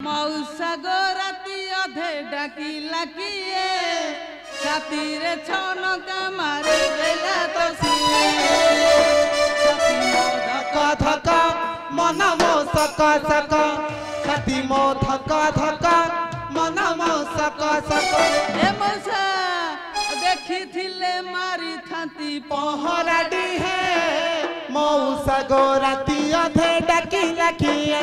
मौसा गो राती अधे डाकिला किए छाती रे छनका मारे देला तो सिए धक्का धक्का मन मो सका सका छाती मो धक्का धक्का मन मो सका सका ए मौसा देखी थिले मारी थाती पहरा दी है मौसा गो राती अधे डाकिला किए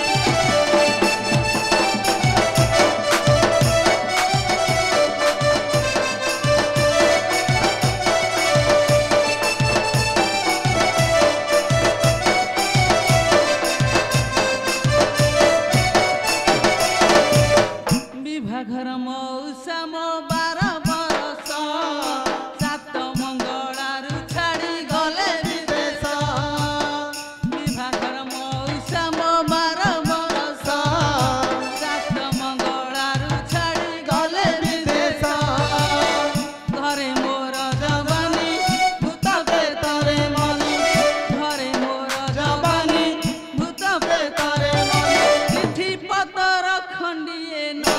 घर मौसा मो 12 बरस सात मंगलार छाड़ी गले विदेश विभागर मौसा मो 12 बरस सात मंगलार छाड़ी गले विदेश घरे मोर जवानी भूत पेतरे मनी घरे मोर जवानी भूत पेतरे मनी चिठी पतर खंडिए न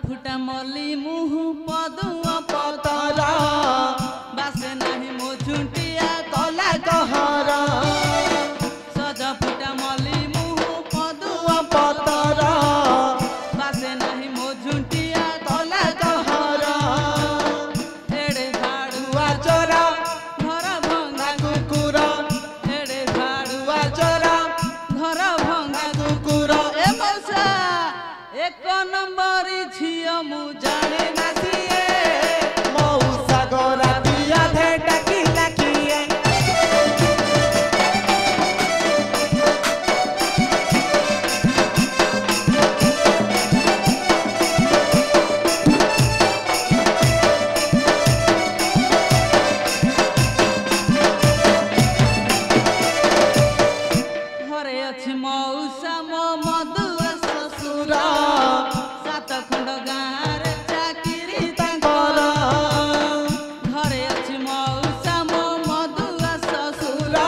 फुटा मली मुह पदुआ पतरा बासे नहीं मो झुंटिया कला कहरा सजा फुटा मली मुह पदुआ पतरा बासे नहीं मो झुंटिया कला कहरा एड़े झाड़ुआ चोरा घर भंगा कुकुरा एड़े झाड़ुआ चोरा घर भंगा कुकुरा ए मौसा एक नंबर झिया मु जाने ना सिए मौसा गो राती अधे डाकिला किए घरे अछि मौसा मो मधुआ ससुरा खंड गाँव चाकरी तांकर घरे अछि मौसा मो मधुआ ससुरा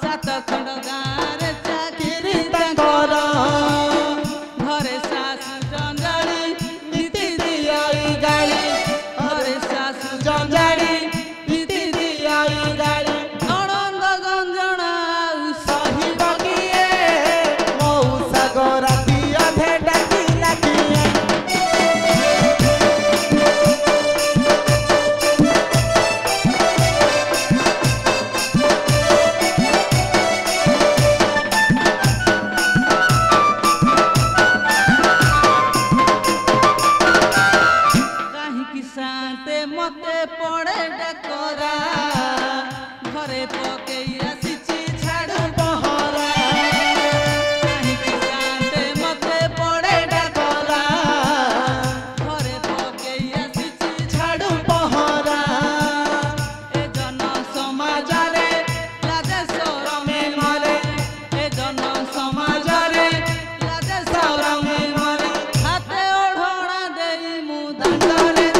सात खंड गाँव चाकरी तांकर घरे सासु जंजाड़ी नीति दियाई गाड़ी घरे सासु जंजाड़ी नीति दियाई गाड़ी नणंद गंजना सही बगिए मौसा गो राती अधे डाकिला किए मते पड़े डकरा घरे पकई आसीची छाड़ू पहरा काहे कि कांटे मते पड़े डकरा घरे पकई आसीची छाड़ू पहरा ए जन समाज रे लाजे शरमे मरे ए जन समाज रे लाजे शरमे मरे हाथे ओढ़ना देई मु दांडरे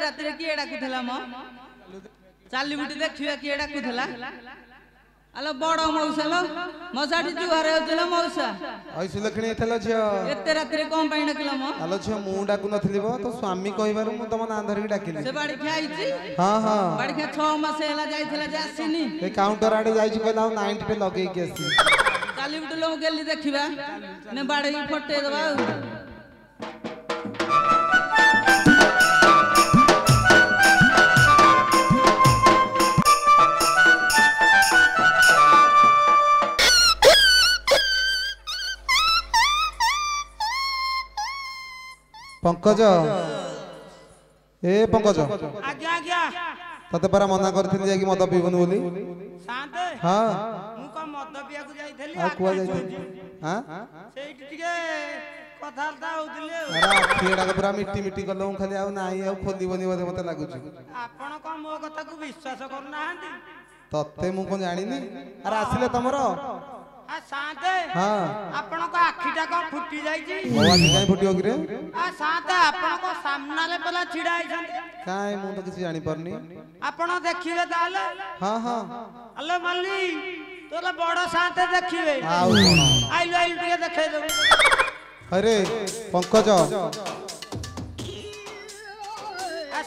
रात किए डाकुला मो चाली बुटी देखिए किए डाकुला अलो बड़ मौसा लो मौसाटी जुआरे होतला मौसा ऐसु लखणी थलो झियो एते रात रे कोन पई डाकला मो आलो झियो मु डाकु नथली बो तो स्वामी कहिबारु मु तम ना धरि डाकिली से बाड़ी खाइची हां हां बाड़ी खा 6 मास हेला जाइथला जे आसीनी ए काउंटर आडे जाइची कहला 90 पे लगेई के आसी चाली बुटी लो गेली देखिबा ने बाड़ी फटे दबा पंकज ए पंकज आज्ञा आज्ञा तते परा मना करथिन जे कि मद पीबन बोली शांत हां मु को मद पिया को जाइथली आ कुआ जाई हां सेठी टिके कथालता होउतले अरे आखिड़ा के पूरा मिट्टी मिट्टी गलो खाली आ नाही आ खोली बनी बोले मते लागु छी आपण को मो कथा को विश्वास करनाहंती तते मु कोन जानिनी अरे आसिले तमरो आ शांत हां आपण को आखिटा को फुटी जाई छी भगवान काई फुटियो कि रे आ शांत आपण को सामना ले पला छिड़ा आइछन काई मु तो किसी जानि परनी आपण देखिबे ताले हां हां हेलो मल्ली तोला बड़ शांत देखिबे आउ कोन आइलो आइलो टिके देखै दो अरे पंकज आ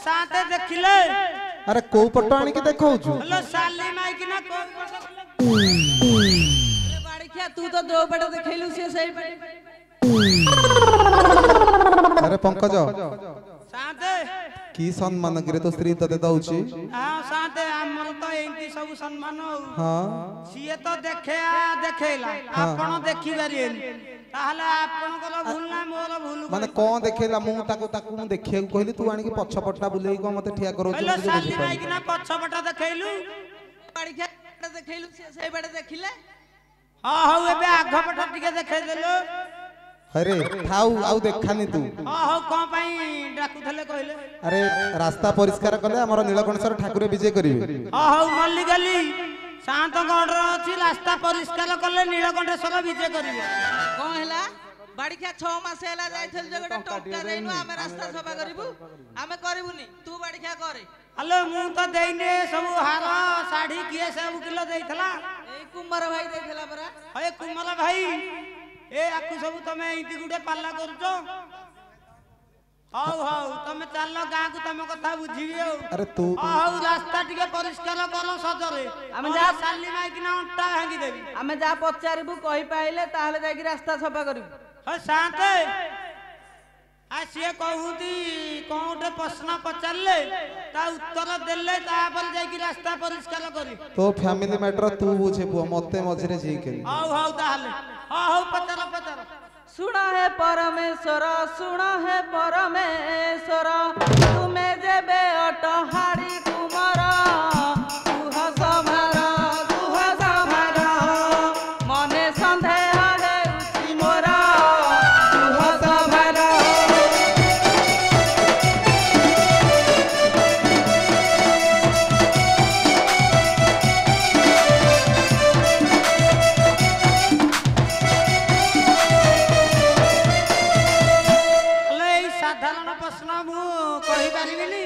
शांत देखिले अरे को पट्टो आनी के देखौ छु हेलो साली माई कि ना को अरे बाड़िया तू तो दो पटे देखैलु से सही पटे अरे पंकज शांत की सम्मान करे तो स्त्री तते दउची हां शांत हमर तो एंती सब सम्मान हो हां सिए तो देखे आ देखेला आपण देखि बारिएन ताहले आपण को भूल ना मोर भूल माने कोन देखेला मु ताकू मु देखिया को कहली तू आनी के पछ पट्टा बुलेई को मते ठिया करो हेलो साली माई कि ना पछपटा देखैलु बाड़िया देखैलु से सही पटे देखिले हां हां एबे आघपटा टिके देखै देलो अरे थाउ आउ देखानी तू हां हां कोन पई डाकुथले कहले अरे रास्ता परिष्कार कले हमर नीलकंठेश्वर ठाकुर विजय करिवे हां हां मल्ली गली शांत गढ़ अछि रास्ता परिष्कार कले नीलकंठेश्वर विजय करिवे कोन हला बाड़िया 6 मास हला जाइथल जे गोटा टोका देइनु आमे रास्ता सफा करिबु आमे करिबुनी तू बाड़िया करे हेलो मु तो देइने सब हार साड़ी किए सब किलो देइथला ए कुमार भाई देखला परा अरे कुमार भाई ए आकु सब तमे इति गुडे पाल्ला करछो हाउ हाउ तमे चललो गां को तमे कथा बुझियो अरे तू हाउ रास्ता टिके परिष्कार करो सजरे आमे जा साली माई कि ना अंटा भांगी देबी आमे जा पचारिबु कहि पाइले ताहले जाई कि रास्ता सफा करिबु ह शांत आ सिए कहूती कोटे प्रश्न पचारले ता उत्तर देले ता पर जाई कि रास्ता परिष्कार करी तो फैमिली मैटर तू बुझे बुआ मते मझरे जी के हाउ हाउ ताहले हाउ पचार पचार सुना है परमेश्वर तुम्हें जेबे अटहाड़ी कुमार कुह समार मने संदेह है उसी मोरा कुह समार साधारण प्रश्न मु कहि परिबिनी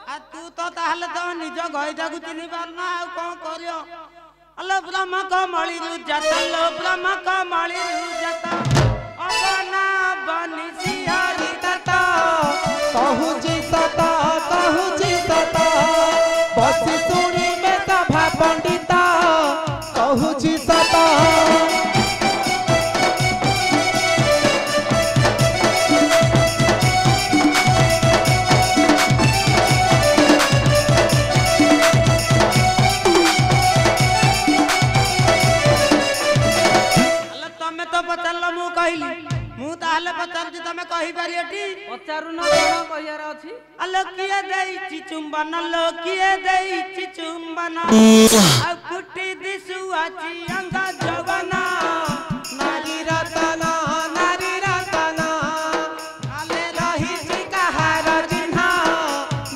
आ तू तो ताहले तो निज गईटा को चिनि पारना आ कोन करियो अल्लाह ब्रह्म को मळी रु जाता लो ब्रह्म को मळी रु जाता अबना बनी सियारी तता कहू जी सता बस सुनी में सभा पंडिता कहू जी सता पचारल मु कहली मु ताहले पचारछि तमे कहि पारियटी पचारु न कोन कहियार अछि अलो किए देइछि चुंबन लो किए देइछि चुंबन आ फुटी दिसु आछि अंग जवना नारी रतना आले रही छि कहार चिन्हा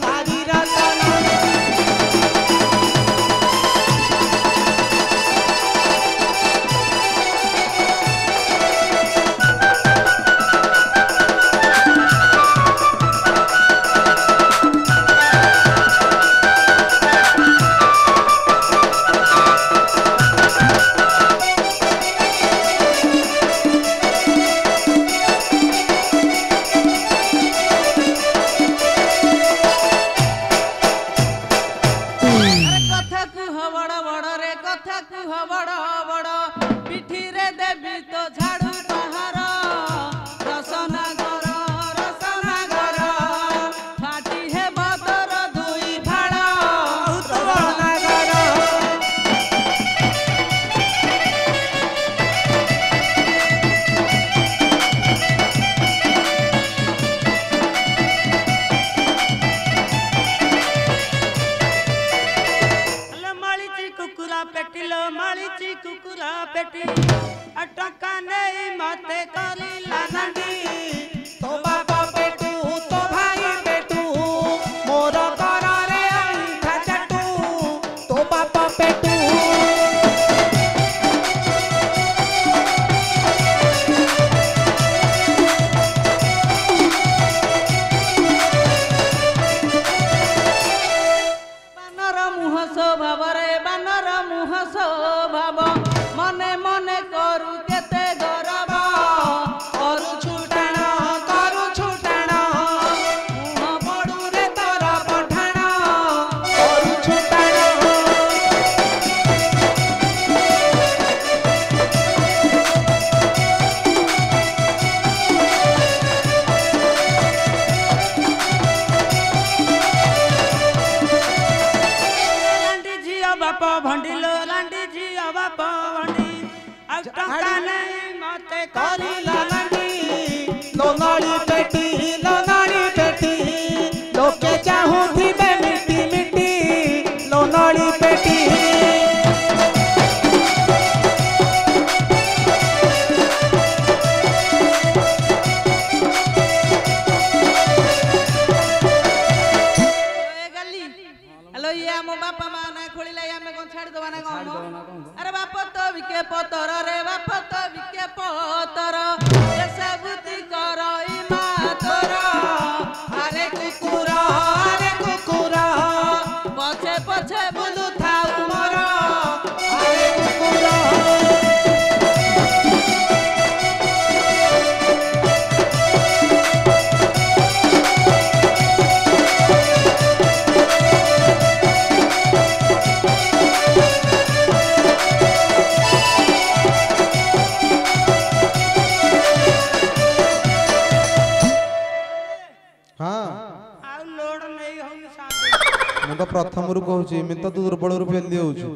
नारी रतना टंका नहीं मते करिला नानी लोनाड़ी पेटी लोके चाहूथिबे मिटी मिटी लोनाड़ी पेटी अरे बाप तो विके पतर रे बाप तो विके पतर सबुती करई मा तोर अरे कुकुर पछे पछे बुलु थाउ मोर अरे कुकुर तो प्रथम रु कहूची मैं तो दुर्बल रु फेल दिउछु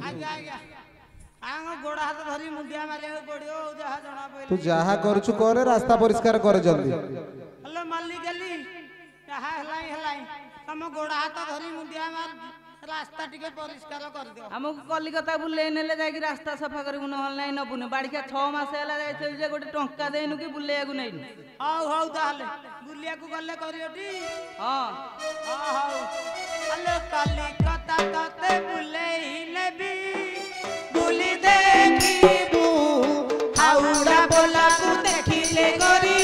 गोड़ हाथ धरी मुंडिया मारे पड़ियो जहा जणा पइले तू जहा करछु करे रास्ता परिष्कार करे जल्दी हेलो मालिक गली जहा हलाई तम गोड़ हाथ धरी मुंडिया मार रास्ता टिके परिष्कार कर दियो हमको कलिकता बुले नेले जाई रास्ता सफा करू न हल नै न बुने बाड़िका 6 मास हैला जाई जे गोटे टंका देनु कि बुलेया को नै हौ ताले बुलिया को गले करियोटी हां हौ हेलो कलिकता कते बुले ही नेबी बुली देखिबू हाउड़ा बोला को देखिले गरी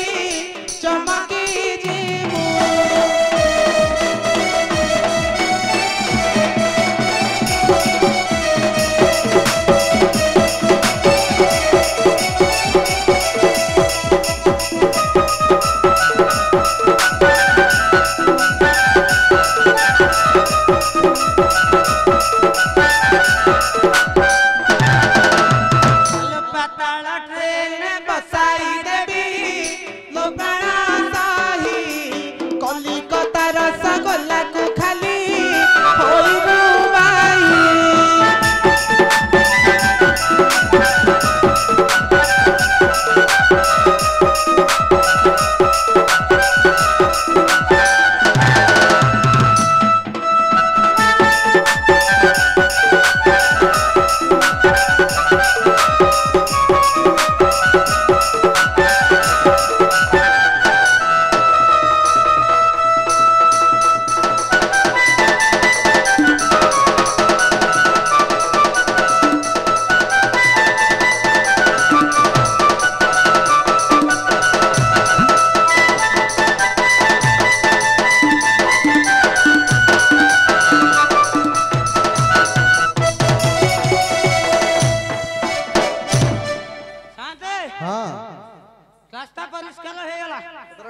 चमकी जीबू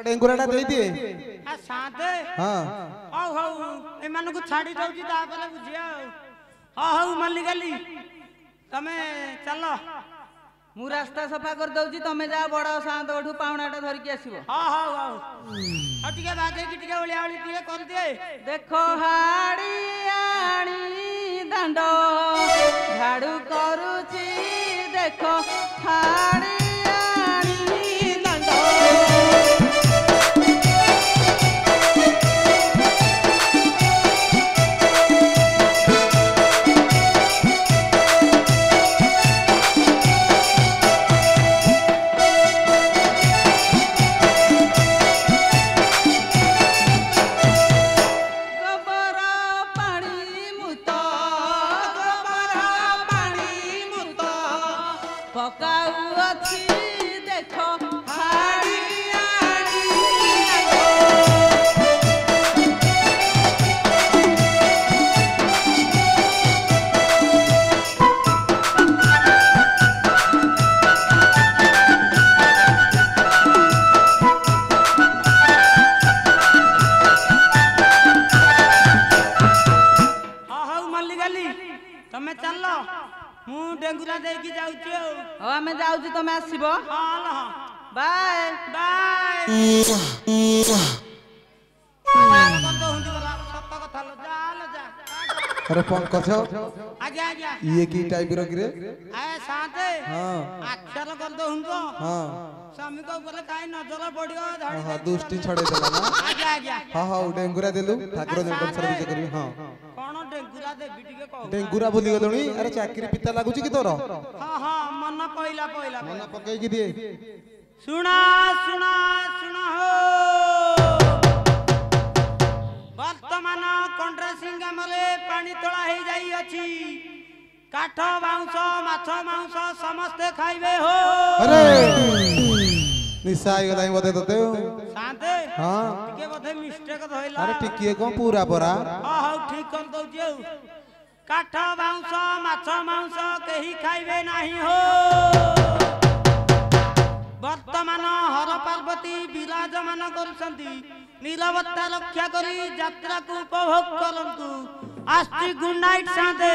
डेंगुराटा दे दिए आ साथे हां हौ ए मानु को छाडी जाउची ता परे बुझिया हौ मल्ली गली तमे चलो मु रास्ता सफा कर दउची तमे जा बड़ सात ओठू पावणाटा धरि के आसीबो हौ टिके बागे की टिके ओलिया ओली टिके कर दे देखो हाड़ी आणी दंड झाड़ू करूची देखो हाड़ी आणी दंड तमे चलो मु डेंगुरा देकी जाउची हो हमें जाउची तमे आसीबो हां बाय बाय बंद हुंदी वाला सत्ता कथा लो जा अरे पंकज आजा ये की टाइप रो रे आया साथे हाँ अक्षर कर दो हुंगो हाँ स्वामी को बोले काई नजर पड़ियो हाँ धड़ी हाँ दुष्टि छड़े देला ना आजा आजा हाँ हाँ डेंगुरा देलु ठाकुर जंगल सर्विस करी हाँ कोन डेंगुरा देबी टिके कहू डेंगुरा भूली गलुनी अरे चाकरी पिता लागुची कि तोर हां हां मन पहिला मन पकई कि दिए सुना सुना सुना हो वर्तमान कंड्रा सिंगामले पानी तोला हे जाई अछि काठ बाउंस माछ मांस समस्ते खाइबे हो अरे निशा आई गलाई बदे तते शांते हां टिके बधे मिस्टेक धइला अरे टिकिए को पूरा परा हां हां ठीक कर दउ जेउ काठ बाउंस माछ मांस केही खाइबे नाही हो वर्तमान हर पार्वती विराजमान करुछंती नीलवत्ता रक्षा करी यात्रा को उपभोग करंतु आस्ति गुड नाइट शांते